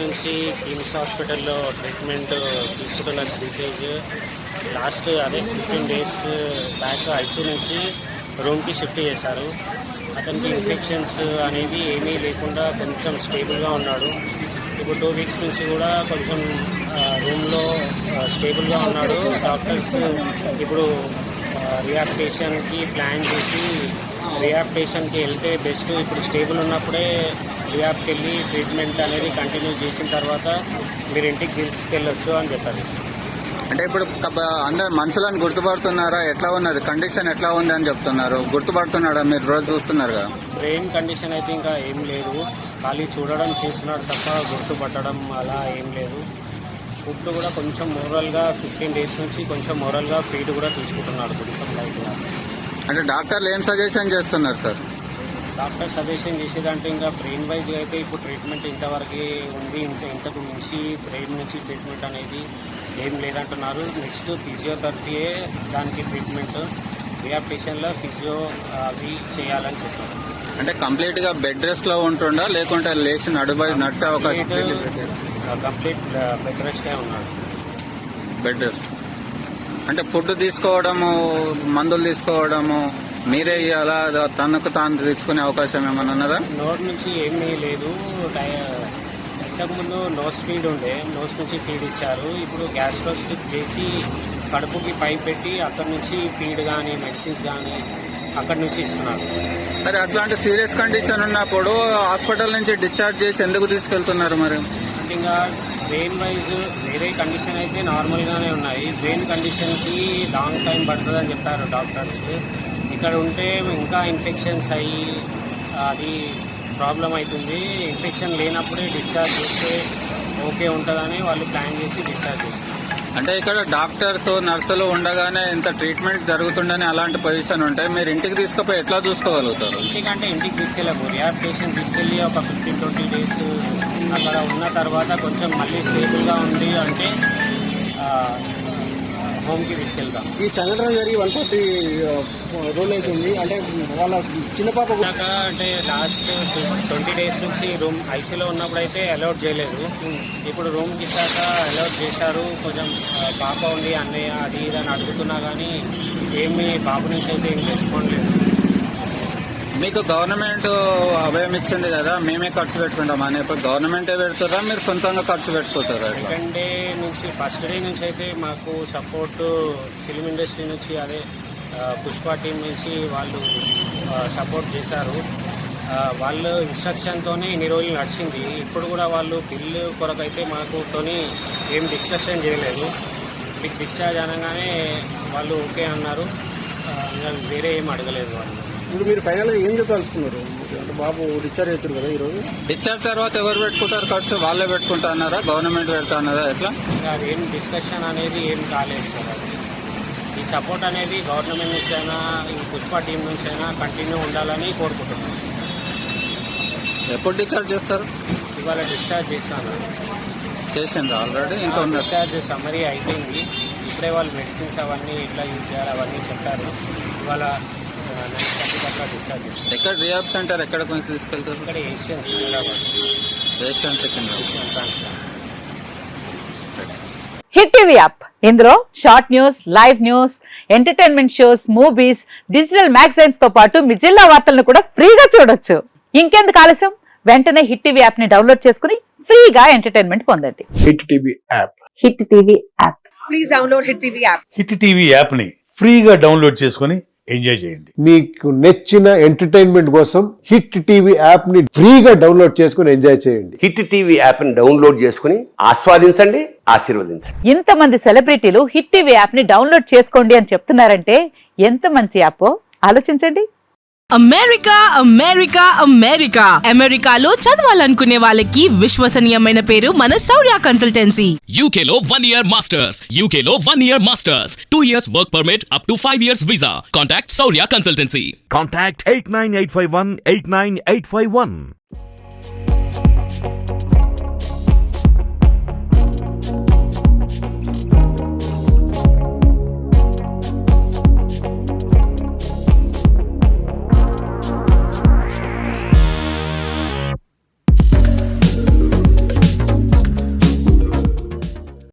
నుంచి కిమ్స్ హాస్పిటల్లో ట్రీట్మెంట్ తీసుకుంటున్న Sritej last 15 days back ICU నుంచి రూమ్కి షిఫ్ట్ చేశారు. అతనికి ఇన్ఫెక్షన్స్ అనేది ఏమీ లేకుండా కొంచెం స్టేబుల్గా ఉన్నాడు. ఇప్పుడు 2 weeks నుంచి కూడా కొంచెం రూమ్లో స్టేబుల్గా ఉన్నాడు. డాక్టర్స్ ఇప్పుడు రిహాబిలిటేషన్కి ప్లాన్ చేసి రిహాబిలిటేషన్కి వెళ్తే బెస్ట్. ఇప్పుడు స్టేబుల్ ఉన్నప్పుడే రిహాబ్కి వెళ్ళి ట్రీట్మెంట్ అనేది కంటిన్యూ చేసిన తర్వాత మీరు ఇంటికి తీసుకెళ్ళొచ్చు అని చెప్పారు. అంటే ఇప్పుడు అందరు మనుషులను గుర్తుపడుతున్నారా? ఎట్లా ఉన్నది కండిషన్, ఎట్లా ఉంది అని చెప్తున్నారు. గుర్తుపడుతున్నాడా? మీరు రోజు చూస్తున్నారు కదా. బ్రెయిన్ కండిషన్ అయితే ఇంకా ఏం లేదు, ఖాళీ చూడడం చేస్తున్నాడు తప్ప గుర్తుపట్టడం అలా ఏం లేదు. ఫుడ్ కూడా కొంచెం మోరల్గా 15 days నుంచి కొంచెం మోరల్గా ఫీడ్ కూడా తీసుకుంటున్నాడు కొంచెం లైట్గా. అంటే డాక్టర్లు ఏం సజెషన్ చేస్తున్నారు సార్? డాక్టర్ సజెషన్ చేసేదంటే ఇంకా బ్రెయిన్ వైజ్గా అయితే ఇప్పుడు ట్రీట్మెంట్ ఇంతవరకు ఉంది, ఇంతకు మించి బ్రెయిన్ నుంచి ట్రీట్మెంట్ అనేది ఏం లేదంటున్నారు. నెక్స్ట్ ఫిజియోథెరపీయే దానికి ట్రీట్మెంట్, రిహాబిలిటేషన్లో ఫిజియో అవి చేయాలని చెప్పారు. అంటే కంప్లీట్గా బెడ్ రెస్ట్లో ఉంటుండా లేకుంటే లేచి నడిచే అవకాశం? కంప్లీట్ బెడ్ రెస్టే ఉన్నాడు. బెడ్ రెస్ట్ అంటే ఫుడ్ తీసుకోవడము, మందులు తీసుకోవడము మీరే ఇవ్వాలా, తనకు తాను తీసుకునే అవకాశం ఏమైనా ఉన్నదా? నోట్ నుంచి ఏమీ లేదు. ఇంతకుముందు నోస్ ఫీడ్ ఉండే, నోస్ నుంచి ఫీడ్ ఇచ్చారు. ఇప్పుడు గ్యాస్ట్రో స్ట్రిప్ చేసి కడుపుకి పైప్ పెట్టి అక్కడి నుంచి ఫీడ్ కానీ మెడిసిన్స్ కానీ అక్కడి నుంచి ఇస్తున్నారు. మరి అట్లాంటి సీరియస్ కండిషన్ ఉన్నప్పుడు హాస్పిటల్ నుంచి డిశ్చార్జ్ చేసి ఎందుకు తీసుకెళ్తున్నారు? మరి ఇంకా బ్రెయిన్ వైజ్ వేరే కండిషన్ అయితే నార్మల్గానే ఉన్నాయి. బ్రెయిన్ కండిషన్కి లాంగ్ టైం పడుతుందని చెప్పారు డాక్టర్స్. ఇక్కడ ఉంటే ఇంకా ఇన్ఫెక్షన్స్ అయ్యి అది ప్రాబ్లం అవుతుంది. ఇన్ఫెక్షన్ లేనప్పుడే డిశ్చార్జ్ చేస్తే ఓకే ఉంటుందని వాళ్ళు ప్లాన్ చేసి డిశ్చార్జ్ చేస్తారు. అంటే ఇక్కడ డాక్టర్స్ నర్సులు ఉండగానే ఇంత ట్రీట్మెంట్ జరుగుతుండని అలాంటి పొజిషన్ ఉంటాయి. మీరు ఇంటికి తీసుకుపోయి ఎట్లా చూసుకోగలుగుతారు? ఇంటికంటే ఇంటికి తీసుకెళ్ళము, రిహాబిలిటేషన్ తీసుకెళ్ళి ఒక 15-20 days అక్కడ ఉన్న తర్వాత కొంచెం మళ్ళీ స్టేబుల్గా ఉంది అంటే హోమ్కి తీసుకెళ్తాం. ఈ సంఘటన జరిగి 140 రోజులు అవుతుంది. అంటే వాళ్ళ చిన్న పాప అంటే లాస్ట్ 20 days నుంచి రూమ్ ఐసీలో ఉన్నప్పుడు అయితే అలౌట్ చేయలేదు. ఇప్పుడు రూమ్కి ఇచ్చాక అలౌట్ చేశారు. కొంచెం పాప ఉంది అన్నయ్య అది ఇది అని అడుగుతున్నా కానీ ఏమి బాబు నుంచి అయితే ఏం రెస్పాండ్ లేదు. మీకు గవర్నమెంట్ అభయం ఇచ్చింది కదా, మేమే ఖర్చు పెట్టుకుంటాం అని. ఇప్పుడు గవర్నమెంటే పెడుతుందా, మీరు సొంతంగా ఖర్చు పెట్టుకుంటారా? సెకండ్ డే నుంచి ఫస్ట్ డే నుంచి అయితే మాకు సపోర్ట్ ఫిల్మ్ ఇండస్ట్రీ నుంచి అదే పుష్ప టీం నుంచి వాళ్ళు సపోర్ట్ చేశారు. వాళ్ళు ఇన్స్ట్రక్షన్తోనే ఇన్ని రోజులు నడిచింది. ఇప్పుడు కూడా వాళ్ళు బిల్లు కొరకు అయితే మాకుతోని ఏం డిస్కషన్ చేయలేదు. మీకు డిశ్చార్జ్ అనగానే వాళ్ళు ఓకే అన్నారు. వేరే ఏం అడగలేదు వాళ్ళు. ఇప్పుడు మీరు ఫైనల్ ఏం చెప్పాల్సుకున్నారు? అంటే బాబు డిశ్చార్జ్ అవుతారు కదా ఈరోజు. డిశ్చార్జ్ తర్వాత ఎవరు పెట్టుకుంటారు ఖర్చు? వాళ్ళే పెట్టుకుంటా అన్నారా, గవర్నమెంట్ పెడతా అన్నారా, ఎట్లా? అదేం డిస్కషన్ అనేది ఏం కాలేదు సార్. అది ఈ సపోర్ట్ అనేది గవర్నమెంట్ నుంచి అయినా ఈ పుష్ప టీం నుంచి అయినా కంటిన్యూ ఉండాలని కోరుకుంటున్నాను. ఎప్పుడు డిశ్చార్జ్ చేస్తారు? ఇవాళ డిశ్చార్జ్ చేశాను. చేసిండ్రు ఆల్రెడీ? ఇంకా డిశ్చార్జ్ సమ్మరీ అయిపోయింది. ఇప్పుడే వాళ్ళు మెడిసిన్స్ అవన్నీ ఎట్లా యూజ్ చేయాలి అవన్నీ చెప్పారు. ఇవాళ 9:30 డిశ్చార్జ్ చేస్తారు. ఎక్కడ రిహాబ్ సెంటర్ ఎక్కడ కొంచెం తీసుకెళ్తారు? ఇక్కడ Asian Secunderabad. Asian Secunderabad. Hit TV app, ఇందులో short news, live news, entertainment shows, movies, digital magazines తో పాటు మీ జిల్లా వార్తలను కూడా ఫ్రీగా చూడొచ్చు. ఇంకెందుకు ఆలస్యం, వెంటనే హిట్ టీవీ యాప్ ని డౌన్లోడ్ చేసుకుని ఫ్రీగా ఎంటర్టైన్మెంట్ పొందండి. Hit TV app. Hit TV app please download hit TV app. Hit TV app ని ఫ్రీగా డౌన్లోడ్ చేసుకుని ఎంజాయ్ చేయండి. మీకు నచ్చిన ఎంటర్టైన్మెంట్ కోసం హిట్ టీవీ యాప్ ని ఫ్రీగా డౌన్లోడ్ చేసుకుని ఎంజాయ్ చేయండి. హిట్ టీవీ యాప్ ని డౌన్లోడ్ చేసుకుని ఆస్వాదించండి, ఆశీర్వదించండి. ఇంతమంది సెలబ్రిటీలు హిట్ టీవీ యాప్ ని డౌన్లోడ్ చేసుకోండి అని చెప్తున్నారంటే ఎంత మంచి యాప్ ఆలోచించండి. అమెరికా అమెరికా అమెరికా అమెరికాలో చదవాలనుకునే వాళ్ళకి విశ్వసనీయమైన పేరు మన శౌర్య కన్సల్టెన్సీ. UK లో 1 year masters, UK లో 1 year masters, 2 years work permit up to 5 years visa. Contact Saurya Consultancy. Contact 89851 89851.